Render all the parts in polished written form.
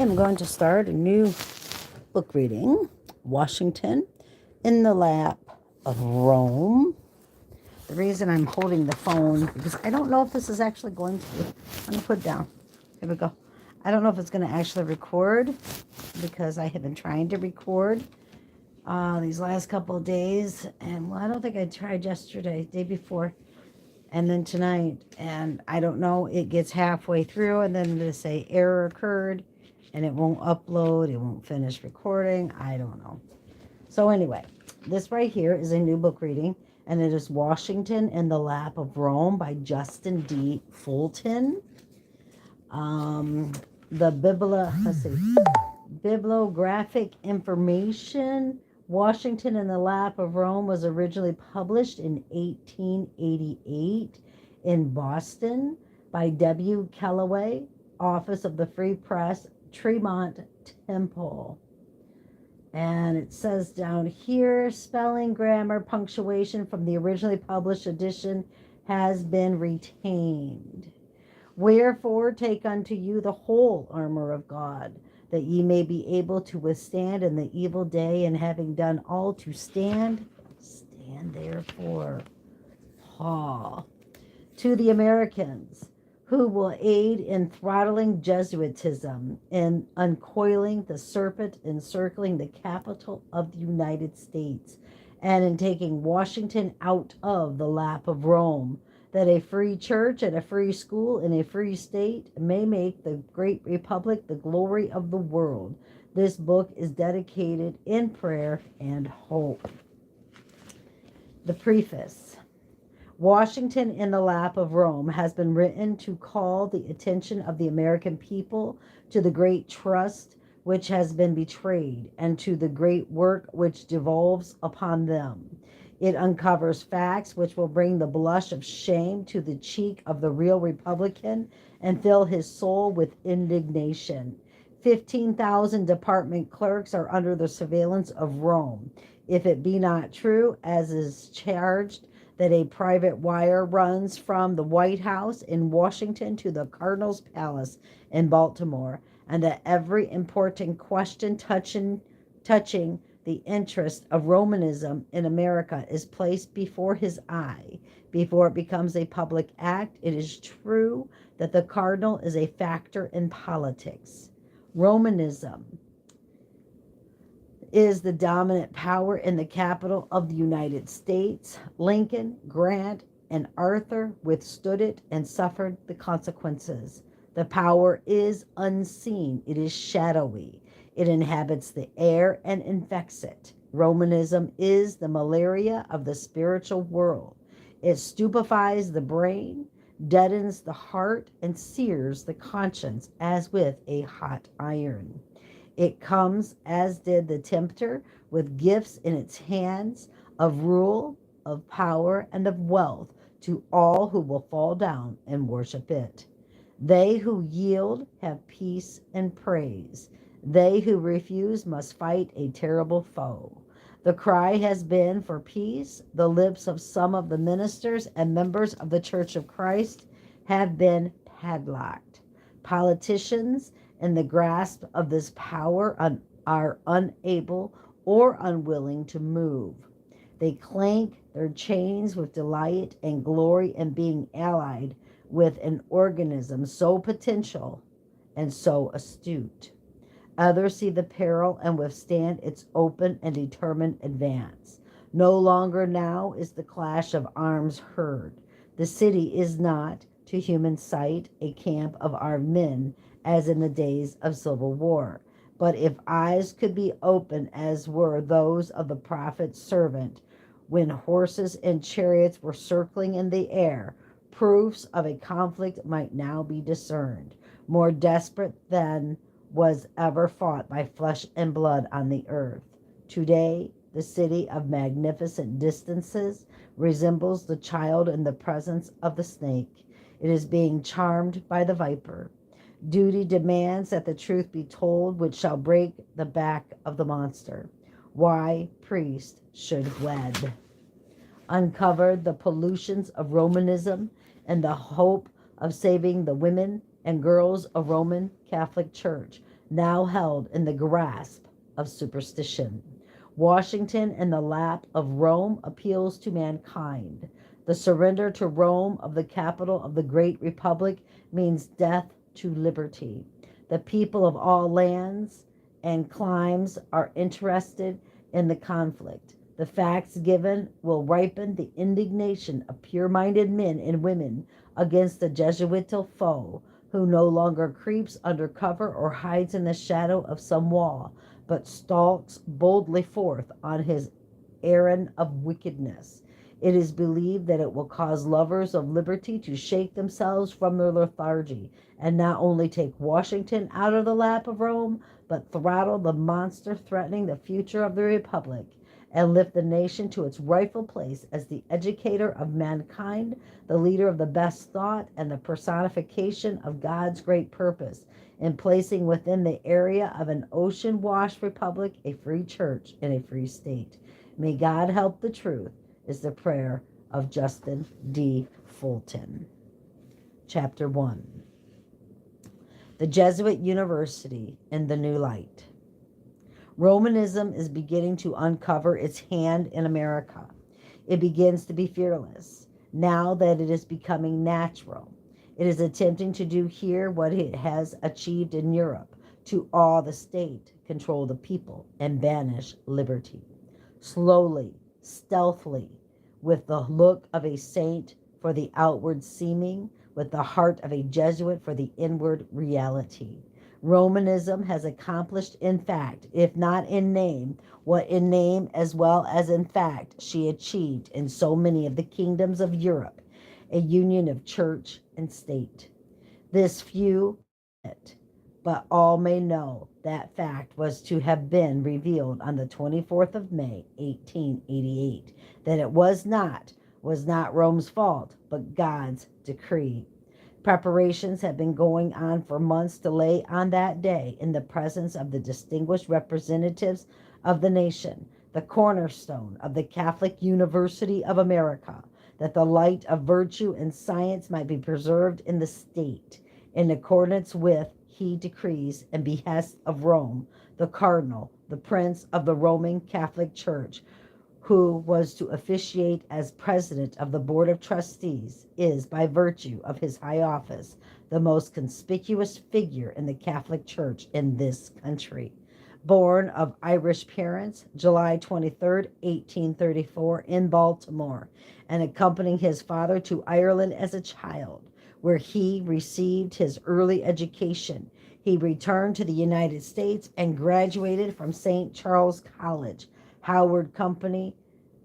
I'm going to start a new book reading, Washington in the Lap of Rome. The reason I'm holding the phone, because I don't know if this is actually going to, I'm going to put it down. Here we go. I don't know if it's going to actually record, because I have been trying to record these last couple of days. And, well, I don't think I tried yesterday, day before, and then tonight. And I don't know, it gets halfway through, and then they say error occurred. And it won't upload, it won't finish recording, I don't know. So anyway, this right here is a new book reading, and it is Washington in the Lap of Rome by Justin D. Fulton. Bibliographic information. Washington in the Lap of Rome was originally published in 1888 in Boston by W. Kellaway, Office of the Free Press, Tremont Temple. And it says down here, spelling, grammar, punctuation from the originally published edition has been retained. Wherefore take unto you the whole armor of God, that ye may be able to withstand in the evil day, and having done all to stand, stand therefore. Paul. To the Americans, who will aid in throttling Jesuitism, in uncoiling the serpent encircling the capital of the United States, and in taking Washington out of the lap of Rome, that a free church and a free school in a free state may make the great republic the glory of the world. This book is dedicated in prayer and hope. The preface. Washington in the Lap of Rome has been written to call the attention of the American people to the great trust which has been betrayed, and to the great work which devolves upon them. It uncovers facts which will bring the blush of shame to the cheek of the real Republican and fill his soul with indignation. 15,000 department clerks are under the surveillance of Rome. If it be not true, as is charged, that a private wire runs from the White House in Washington to the Cardinal's Palace in Baltimore, and that every important question touching the interest of Romanism in America is placed before his eye, before it becomes a public act, it is true that the Cardinal is a factor in politics. Romanism is the dominant power in the capital of the United States. Lincoln, Grant, and Arthur withstood it and suffered the consequences. The power is unseen. It is shadowy. It inhabits the air and infects it. Romanism is the malaria of the spiritual world. It stupefies the brain, deadens the heart, and sears the conscience as with a hot iron. It comes, as did the tempter, with gifts in its hands of rule, of power, and of wealth to all who will fall down and worship it. They who yield have peace and praise. They who refuse must fight a terrible foe. The cry has been for peace. The lips of some of the ministers and members of the Church of Christ have been padlocked. Politicians in the grasp of this power are unable or unwilling to move. They clank their chains with delight and glory in being allied with an organism so potential and so astute. Others see the peril and withstand its open and determined advance. No longer now is the clash of arms heard. The city is not, to human sight, a camp of armed men, as in the days of civil war. But if eyes could be opened as were those of the prophet's servant, when horses and chariots were circling in the air, proofs of a conflict might now be discerned, more desperate than was ever fought by flesh and blood on the earth. Today, the city of magnificent distances resembles the child in the presence of the snake. It is being charmed by the viper. Duty demands that the truth be told, which shall break the back of the monster. Why priests should wed. Uncovered the pollutions of Romanism and the hope of saving the women and girls of Roman Catholic Church. now held in the grasp of superstition. Washington in the lap of Rome appeals to mankind. The surrender to Rome of the capital of the great republic means death to liberty. The people of all lands and climes are interested in the conflict. The facts given will ripen the indignation of pure-minded men and women against the Jesuitical foe who no longer creeps under cover or hides in the shadow of some wall, but stalks boldly forth on his errand of wickedness. It is believed that it will cause lovers of liberty to shake themselves from their lethargy and not only take Washington out of the lap of Rome, but throttle the monster threatening the future of the Republic and lift the nation to its rightful place as the educator of mankind, the leader of the best thought, and the personification of God's great purpose in placing within the area of an ocean-washed republic a free church in a free state. May God help the truth is the prayer of Justin D. Fulton. Chapter 1. The Jesuit University in the New Light. Romanism is beginning to uncover its hand in America. It begins to be fearless, now that it is becoming natural. It is attempting to do here what it has achieved in Europe, to awe the state, control the people, and banish liberty. Slowly, stealthily, with the look of a saint for the outward seeming, with the heart of a Jesuit for the inward reality. Romanism has accomplished in fact, if not in name, what in name as well as in fact she achieved in so many of the kingdoms of Europe, a union of church and state. This few, but all may know that fact was to have been revealed on the 24th of May, 1888, that it was not Rome's fault, but God's decree. Preparations have been going on for months to lay on that day, in the presence of the distinguished representatives of the nation, the cornerstone of the Catholic University of America, that the light of virtue and science might be preserved in the state, in accordance with, he decrees and behests of Rome, the Cardinal, the Prince of the Roman Catholic Church, who was to officiate as president of the Board of Trustees, is, by virtue of his high office, the most conspicuous figure in the Catholic Church in this country. Born of Irish parents, July 23, 1834, in Baltimore, and accompanying his father to Ireland as a child, where he received his early education. He returned to the United States and graduated from St. Charles College, Howard Company,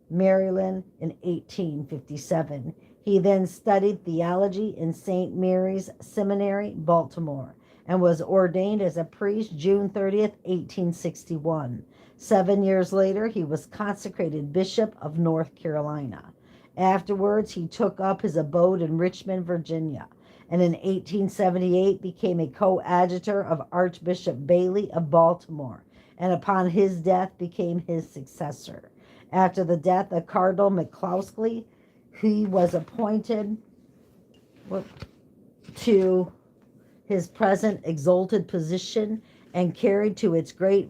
Maryland, in 1857. He then studied theology in St. Mary's Seminary, Baltimore, and was ordained as a priest June 30th, 1861. 7 years later, he was consecrated Bishop of North Carolina. Afterwards, he took up his abode in Richmond, Virginia, and in 1878 became a coadjutor of Archbishop Bailey of Baltimore, and upon his death became his successor. After the death of Cardinal McCloskey, he was appointed to his present exalted position and carried to its great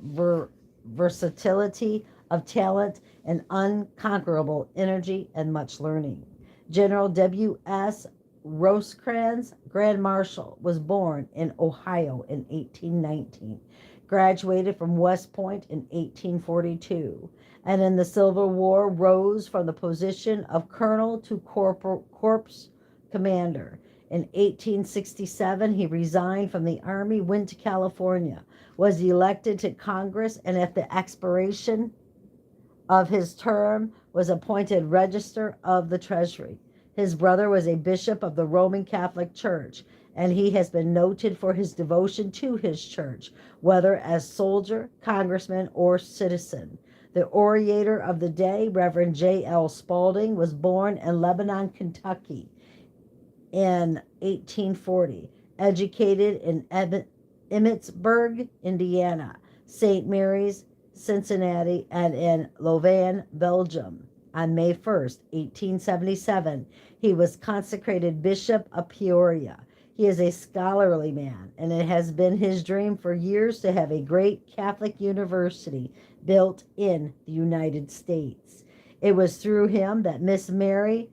versatility of talent and unconquerable energy and much learning. General W.S. Rosecrans, Grand Marshal, was born in Ohio in 1819, graduated from West Point in 1842, and in the Civil War rose from the position of colonel to corps commander. In 1867, he resigned from the Army, went to California, was elected to Congress, and at the expiration of his term was appointed Register of the Treasury. His brother was a bishop of the Roman Catholic Church, and he has been noted for his devotion to his church, whether as soldier, congressman, or citizen. The orator of the day, Reverend J.L. Spaulding, was born in Lebanon, Kentucky in 1840, educated in Emmitsburg, Indiana, St. Mary's, Cincinnati, and in Louvain, Belgium. On May 1st, 1877, he was consecrated Bishop of Peoria. He is a scholarly man, and it has been his dream for years to have a great Catholic university built in the United States. It was through him that Miss Mary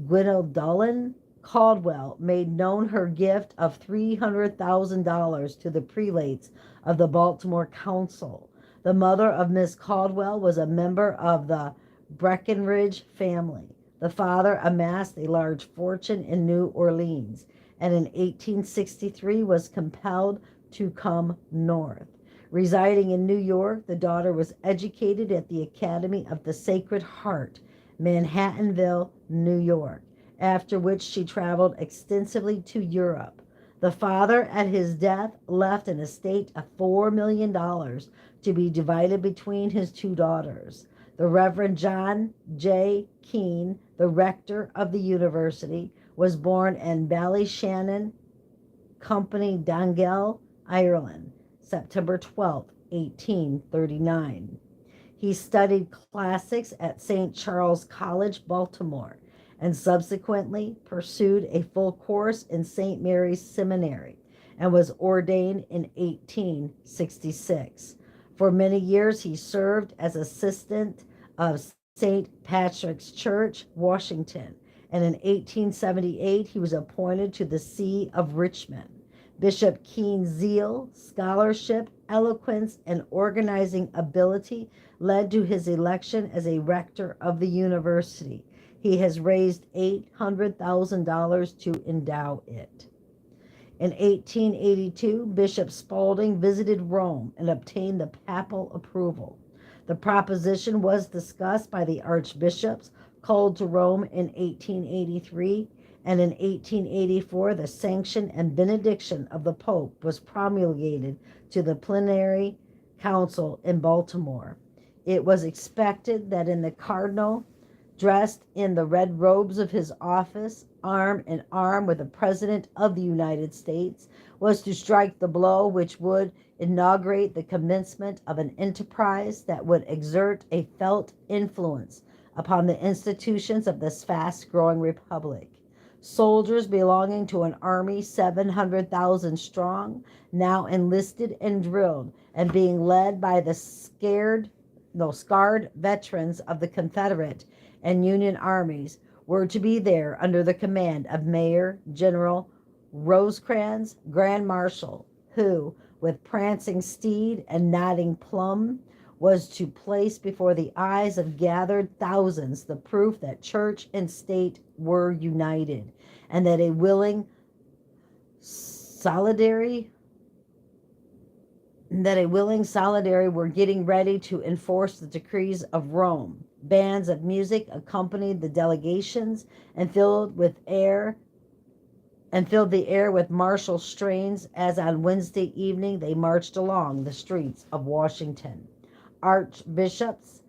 Gwendolyn Caldwell made known her gift of $300,000 to the prelates of the Baltimore Council. The mother of Miss Caldwell was a member of the Breckinridge family. The father amassed a large fortune in New Orleans, and in 1863 was compelled to come north. Residing in New York, the daughter was educated at the Academy of the Sacred Heart, Manhattanville, New York, after which she traveled extensively to Europe. The father, at his death, left an estate of $4 million to be divided between his two daughters. The Reverend John J. Keene, the rector of the university, was born in Ballyshannon, Company Donegal, Ireland, September 12, 1839. He studied classics at St. Charles College, Baltimore, and subsequently pursued a full course in St. Mary's Seminary and was ordained in 1866. For many years, he served as assistant of St. Patrick's Church, Washington, and in 1878 he was appointed to the See of Richmond. Bishop Keene's zeal, scholarship, eloquence, and organizing ability led to his election as a rector of the university. He has raised $800,000 to endow it. In 1882, Bishop Spalding visited Rome and obtained the papal approval. The proposition was discussed by the archbishops called to Rome in 1883, and in 1884 the sanction and benediction of the Pope was promulgated to the plenary council in Baltimore. It was expected that the cardinal, dressed in the red robes of his office, arm in arm with the President of the United States, was to strike the blow which would inaugurate the commencement of an enterprise that would exert a felt influence upon the institutions of this fast-growing republic. Soldiers belonging to an army 700,000 strong, now enlisted and drilled, and being led by the scarred veterans of the Confederate and Union armies, were to be there under the command of Major General Rosecrans, Grand Marshal, who, with prancing steed and nodding plume, was to place before the eyes of gathered thousands the proof that church and state were united, and that a willing solidarity were getting ready to enforce the decrees of Rome. Bands of music accompanied the delegations and filled the air with martial strains as on Wednesday evening they marched along the streets of Washington. Archbishops,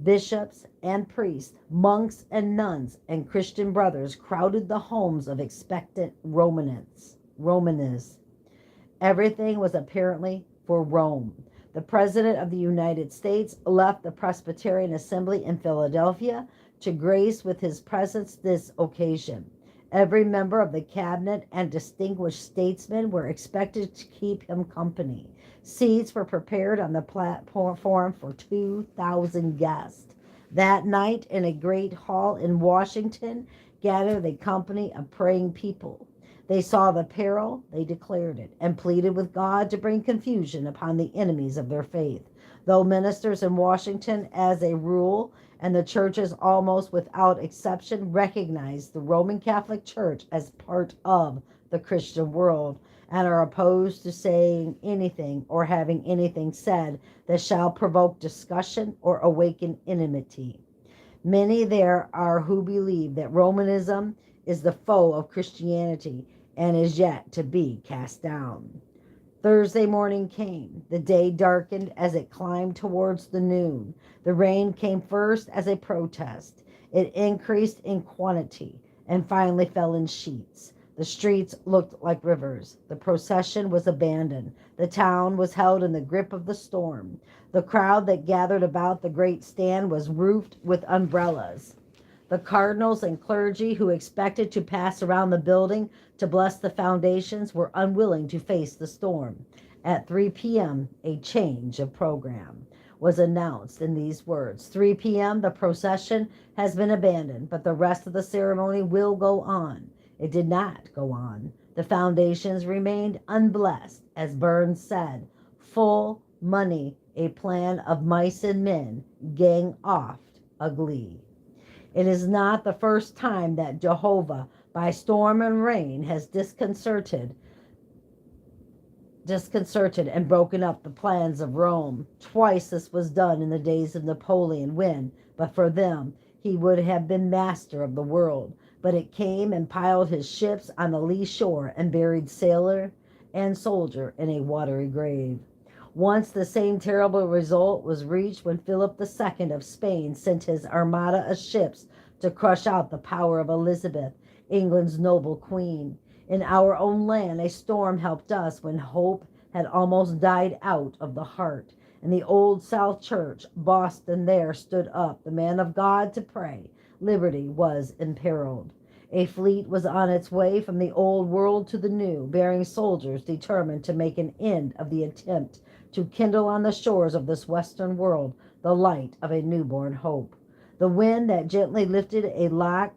bishops, and priests, monks and nuns, and Christian brothers crowded the homes of expectant Romanists. Everything was apparently for Rome. The President of the United States left the Presbyterian Assembly in Philadelphia to grace with his presence this occasion. Every member of the cabinet and distinguished statesmen were expected to keep him company. Seats were prepared on the platform for 2,000 guests. That night, in a great hall in Washington, gathered a company of praying people. They saw the peril, they declared it, and pleaded with God to bring confusion upon the enemies of their faith. Though ministers in Washington, as a rule, and the churches almost without exception, recognized the Roman Catholic Church as part of the Christian world, and are opposed to saying anything or having anything said that shall provoke discussion or awaken enmity. Many there are who believe that Romanism is the foe of Christianity and is yet to be cast down. Thursday morning came. The day darkened as it climbed towards the noon. The rain came first as a protest. It increased in quantity and finally fell in sheets. The streets looked like rivers. The procession was abandoned. The town was held in the grip of the storm. The crowd that gathered about the great stand was roofed with umbrellas. The cardinals and clergy who expected to pass around the building to bless the foundations were unwilling to face the storm. At 3 p.m., a change of program was announced in these words: 3 p.m., the procession has been abandoned, but the rest of the ceremony will go on. It did not go on. The foundations remained unblessed. As Burns said, full money, a plan of mice and men, gang oft a glee. It is not the first time that Jehovah, by storm and rain, has disconcerted and broken up the plans of Rome. Twice this was done in the days of Napoleon, when, but for them, he would have been master of the world. But it came and piled his ships on the lee shore and buried sailor and soldier in a watery grave. Once the same terrible result was reached when Philip II of Spain sent his armada of ships to crush out the power of Elizabeth, England's noble queen. In our own land, a storm helped us when hope had almost died out of the heart. In the old South Church, Boston, there stood up the man of God to pray. Liberty was imperiled. A fleet was on its way from the old world to the new, bearing soldiers determined to make an end of the attempt to kindle on the shores of this western world the light of a newborn hope. The wind that gently lifted a lock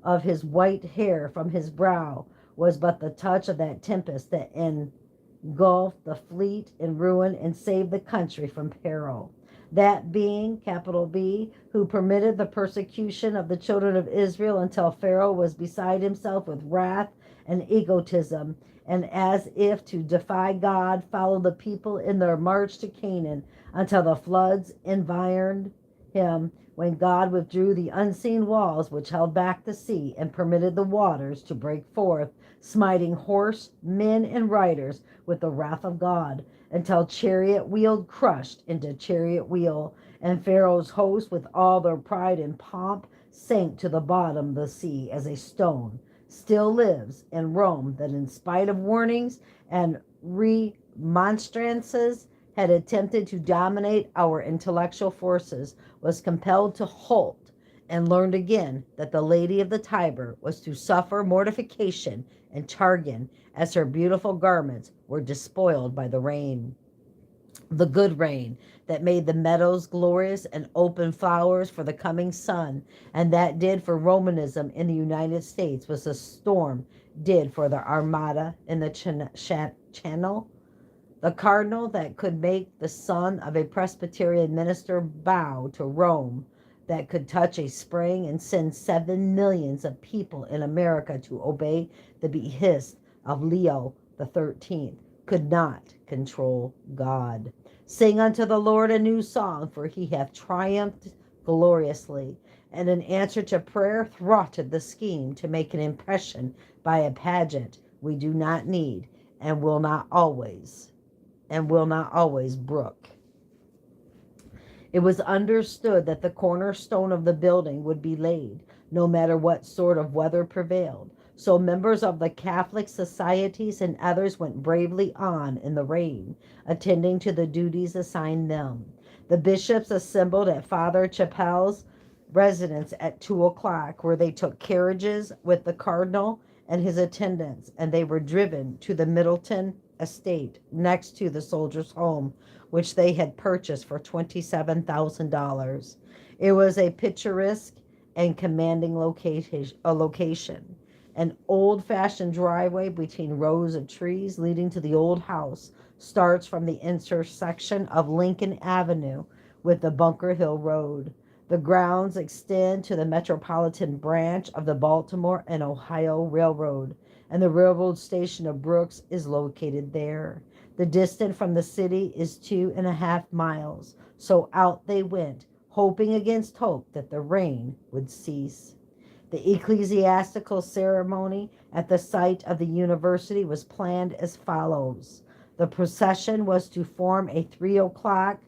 of his white hair from his brow was but the touch of that tempest that engulfed the fleet in ruin and saved the country from peril. That being, capital B, who permitted the persecution of the children of Israel until Pharaoh was beside himself with wrath and egotism, and as if to defy God, followed the people in their march to Canaan until the floods environed him, when God withdrew the unseen walls which held back the sea and permitted the waters to break forth, smiting horse, men, and riders with the wrath of God, until chariot wheel crushed into chariot wheel, and Pharaoh's host, with all their pride and pomp, sank to the bottom of the sea as a stone. Still lives in Rome that, in spite of warnings and remonstrances, had attempted to dominate our intellectual forces, was compelled to halt, and learned again that the Lady of the Tiber was to suffer mortification and chagrin as her beautiful garments were despoiled by the rain. The good rain that made the meadows glorious and open flowers for the coming sun, and that did for Romanism in the United States was the storm did for the Armada in the Channel. The cardinal that could make the son of a Presbyterian minister bow to Rome, that could touch a spring and send 7 millions of people in America to obey the behest of Leo the 13th, could not control God. Sing unto the Lord a new song, for he hath triumphed gloriously. And in answer to prayer, thwarted the scheme to make an impression by a pageant we do not need and will not always brook. It was understood that the cornerstone of the building would be laid, no matter what sort of weather prevailed. So members of the Catholic societies and others went bravely on in the rain, attending to the duties assigned them. The bishops assembled at Father Chappell's residence at 2 o'clock, where they took carriages with the cardinal and his attendants, and they were driven to the Middleton estate next to the soldiers' home, which they had purchased for $27,000. It was a picturesque and commanding location. An old-fashioned driveway between rows of trees leading to the old house starts from the intersection of Lincoln Avenue with the Bunker Hill Road. The grounds extend to the Metropolitan Branch of the Baltimore and Ohio Railroad, and the railroad station of Brooks is located there. The distance from the city is 2.5 miles. So out they went, hoping against hope that the rain would cease. The ecclesiastical ceremony at the site of the university was planned as follows. The procession was to form at 3 o'clock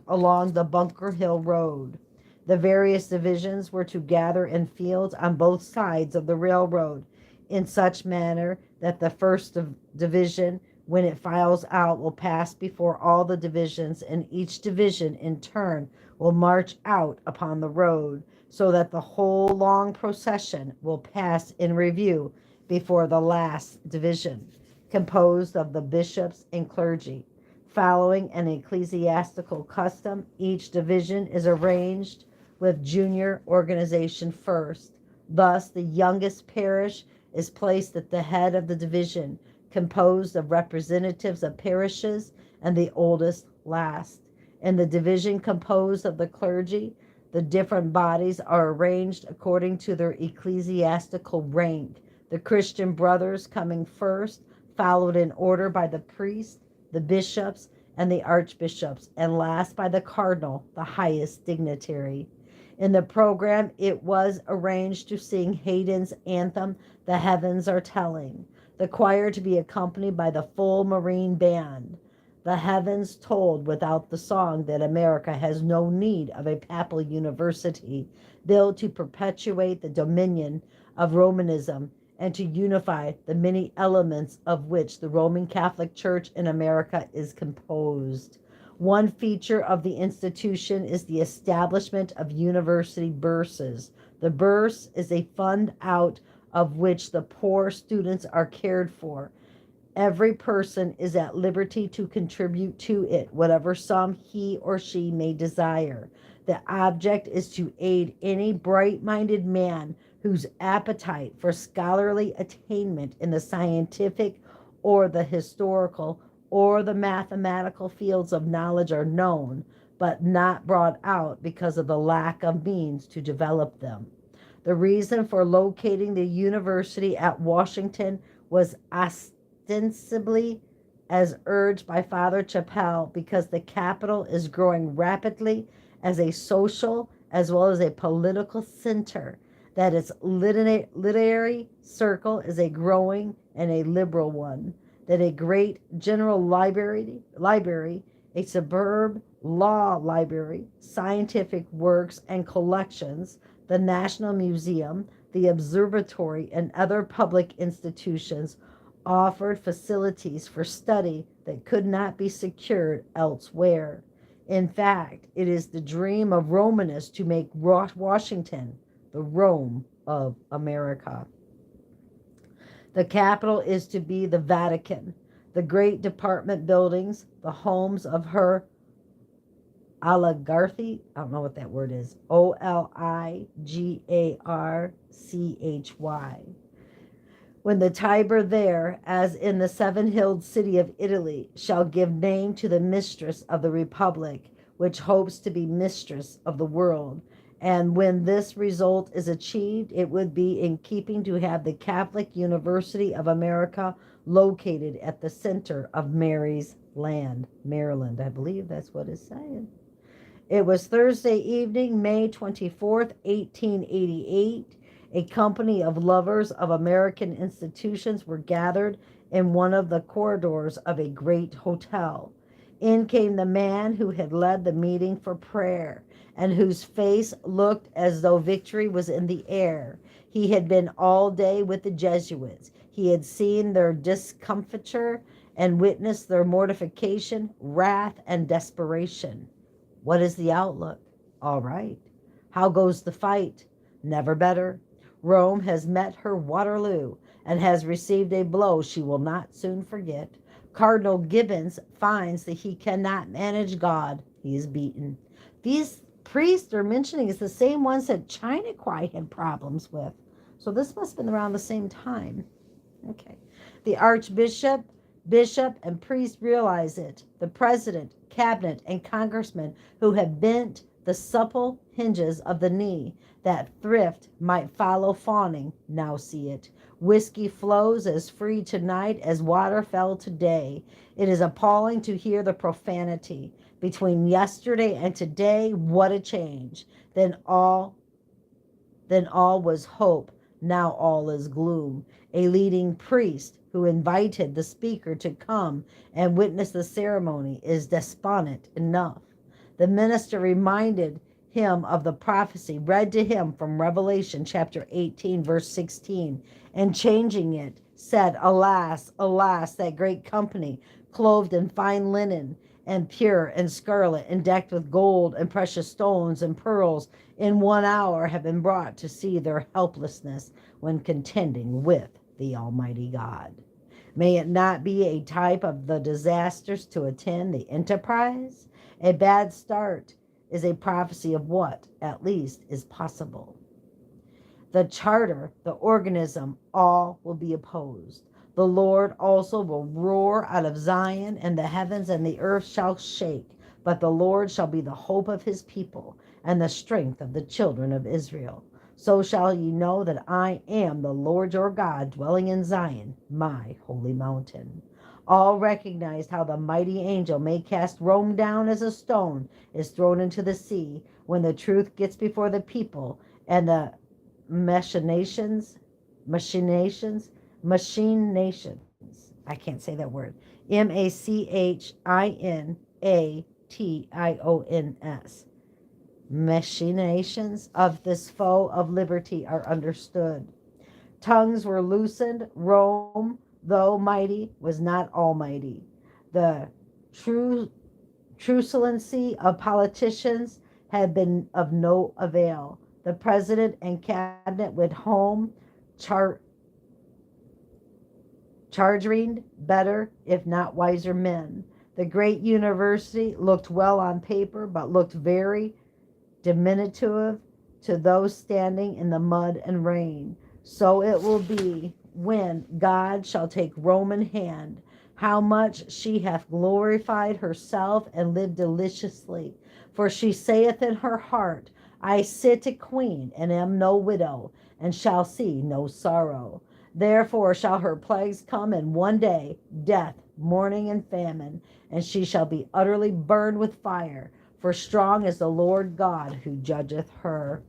along the Bunker Hill Road. The various divisions were to gather in fields on both sides of the railroad in such manner that the first division, when it files out, will pass before all the divisions, and each division in turn will march out upon the road, so that the whole long procession will pass in review before the last division, composed of the bishops and clergy. Following an ecclesiastical custom, each division is arranged with junior organization first. Thus, the youngest parish is placed at the head of the division, composed of representatives of parishes, and the oldest last. In the division composed of the clergy, the different bodies are arranged according to their ecclesiastical rank, the Christian brothers coming first, followed in order by the priests, the bishops, and the archbishops, and last by the cardinal, the highest dignitary. In the program, it was arranged to sing Haydn's anthem, The Heavens Are Telling, the choir to be accompanied by the full marine band. The heavens told without the song that America has no need of a papal university built to perpetuate the dominion of Romanism and to unify the many elements of which the Roman Catholic Church in America is composed. One feature of the institution is the establishment of university burses. The burse is a fund out of which the poor students are cared for. Every person is at liberty to contribute to it, whatever sum he or she may desire. The object is to aid any bright-minded man whose appetite for scholarly attainment in the scientific or the historical or the mathematical fields of knowledge are known, but not brought out because of the lack of means to develop them. The reason for locating the university at Washington was ostensibly, as urged by Father Chappell, because the capital is growing rapidly as a social as well as a political center, that its literary circle is a growing and a liberal one, that a great general library, a superb law library, scientific works and collections, the National Museum, the Observatory, and other public institutions offered facilities for study that could not be secured elsewhere. In fact, it is the dream of Romanists to make Washington the Rome of America. The capital is to be the Vatican, the great department buildings, the homes of her oligarchy. I don't know what that word is. Oligarchy. When the Tiber there, as in the seven-hilled city of Italy, shall give name to the mistress of the republic, which hopes to be mistress of the world. And when this result is achieved, it would be in keeping to have the Catholic University of America located at the center of Mary's land, Maryland. I believe that's what it's saying. It was Thursday evening, May 24th, 1888. A company of lovers of American institutions were gathered in one of the corridors of a great hotel. In came the man who had led the meeting for prayer, and whose face looked as though victory was in the air. He had been all day with the Jesuits. He had seen their discomfiture and witnessed their mortification, wrath, and desperation. What is the outlook? All right. How goes the fight? Never better. Rome has met her Waterloo and has received a blow she will not soon forget. Cardinal Gibbons finds that he cannot manage God. He is beaten. These priests they're mentioning is the same ones that Chinaquai had problems with. So this must have been around the same time. Okay. The archbishop, bishop, and priest realize it. The president, cabinet, and congressmen who have bent the supple hinges of the knee that thrift might follow fawning now see it. Whiskey flows as free tonight as water fell today. It is appalling to hear the profanity. Between yesterday and today, what a change. Then all was hope. Now all is gloom. A leading priest who invited the speaker to come and witness the ceremony is despondent enough. The minister reminded him of the prophecy read to him from Revelation chapter 18, verse 16, and changing it, said, Alas, alas, that great company, clothed in fine linen, and pure and scarlet and decked with gold and precious stones and pearls in 1 hour have been brought to see their helplessness when contending with the Almighty God. May it not be a type of the disasters to attend the enterprise? A bad start is a prophecy of what, at least, is possible. The charter, the organism, all will be opposed. The Lord also will roar out of Zion, and the heavens and the earth shall shake. But the Lord shall be the hope of his people, and the strength of the children of Israel. So shall ye know that I am the Lord your God, dwelling in Zion, my holy mountain. All recognized how the mighty angel may cast Rome down as a stone is thrown into the sea when the truth gets before the people, and the machinations, I can't say that word. Machinations. Machinations of this foe of liberty are understood. Tongues were loosened. Rome, though mighty, was not almighty. The truculency of politicians had been of no avail. The president and cabinet went home charging better, if not wiser men. The great university looked well on paper, but looked very diminutive to those standing in the mud and rain. So it will be when God shall take Rome in hand. How much she hath glorified herself and lived deliciously. For she saith in her heart, I sit a queen and am no widow, and shall see no sorrow. Therefore shall her plagues come in one day, death, mourning, and famine, and she shall be utterly burned with fire. For strong is the Lord God who judgeth her.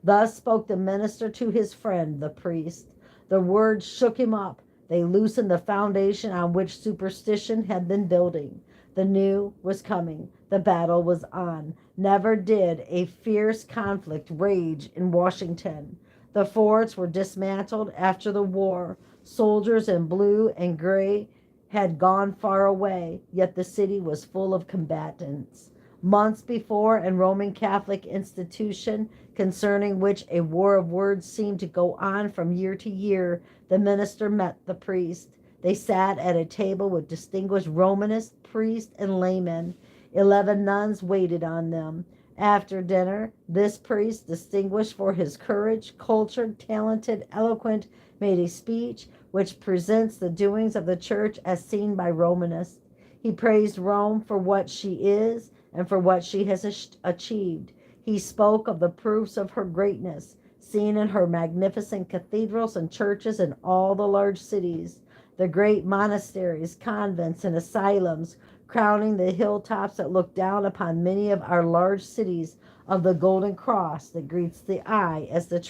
Thus spoke the minister to his friend, the priest. The words shook him up. They loosened the foundation on which superstition had been building. The new was coming. The battle was on. Never did a fierce conflict rage in Washington. The forts were dismantled after the war. Soldiers in blue and gray had gone far away, yet the city was full of combatants. Months before, a Roman Catholic institution concerning which a war of words seemed to go on from year to year, the minister met the priest. They sat at a table with distinguished Romanists, priests, and laymen. 11 nuns waited on them. After dinner, this priest, distinguished for his courage, cultured, talented, eloquent, made a speech which presents the doings of the church as seen by Romanists. He praised Rome for what she is and for what she has achieved. He spoke of the proofs of her greatness, seen in her magnificent cathedrals and churches in all the large cities, the great monasteries, convents, and asylums crowning the hilltops that look down upon many of our large cities, of the golden cross that greets the eye as the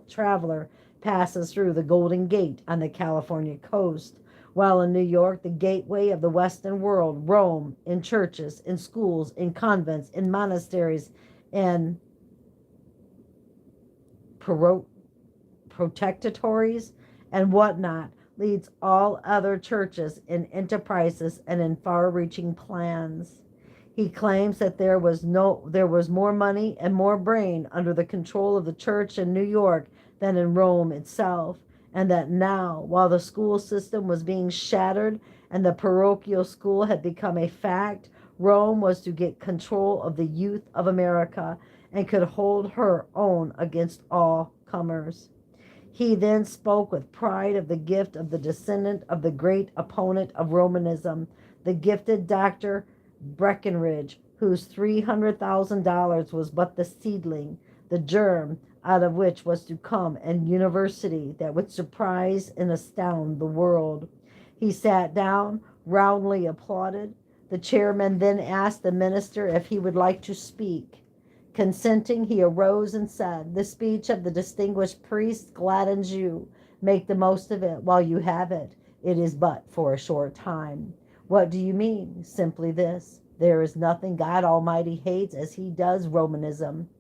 traveler passes through the Golden Gate on the California coast, while in New York, the gateway of the Western world, Rome, in churches, in schools, in convents, in monasteries, and protectorates, and whatnot, leads all other churches in enterprises and in far-reaching plans. He claims that there was more money and more brain under the control of the church in New York than in Rome itself, and that now, while the school system was being shattered and the parochial school had become a fact, Rome was to get control of the youth of America and could hold her own against all comers. He then spoke with pride of the gift of the descendant of the great opponent of Romanism, the gifted Dr. Breckinridge, whose $300,000 was but the seedling, the germ, out of which was to come an university that would surprise and astound the world. He sat down, roundly applauded. The chairman then asked the minister if he would like to speak. Consenting, he arose and said, "The speech of the distinguished priest gladdens you. Make the most of it while you have it. It is but for a short time." "What do you mean?" "Simply this. There is nothing God Almighty hates as he does Romanism.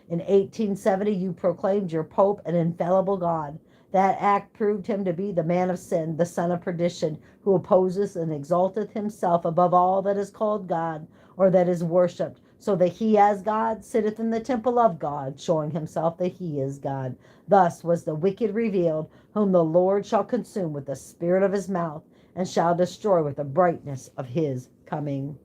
In 1870 you proclaimed your Pope an infallible God. That act proved him to be the man of sin, the son of perdition, who opposes and exalteth himself above all that is called God or that is worshipped, so that he as God sitteth in the temple of God, showing himself that he is God. Thus was the wicked revealed, whom the Lord shall consume with the spirit of his mouth, and shall destroy with the brightness of his coming.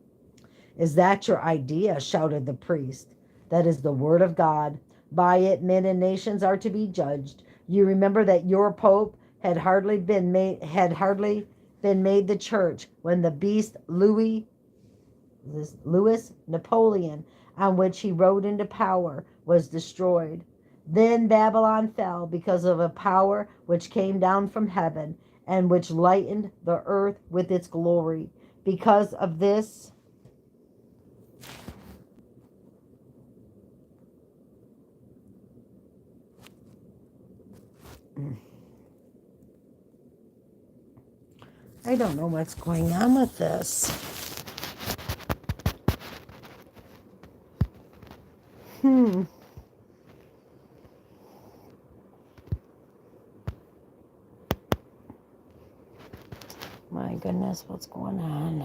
Is that your idea? Shouted the priest. That is the word of God. By it men and nations are to be judged. You remember that your Pope had hardly been made the church when the beast Louis Napoleon, on which he rode into power, was destroyed. Then Babylon fell because of a power which came down from heaven and which lightened the earth with its glory. Because of this, I don't know what's going on with this. My goodness, what's going on?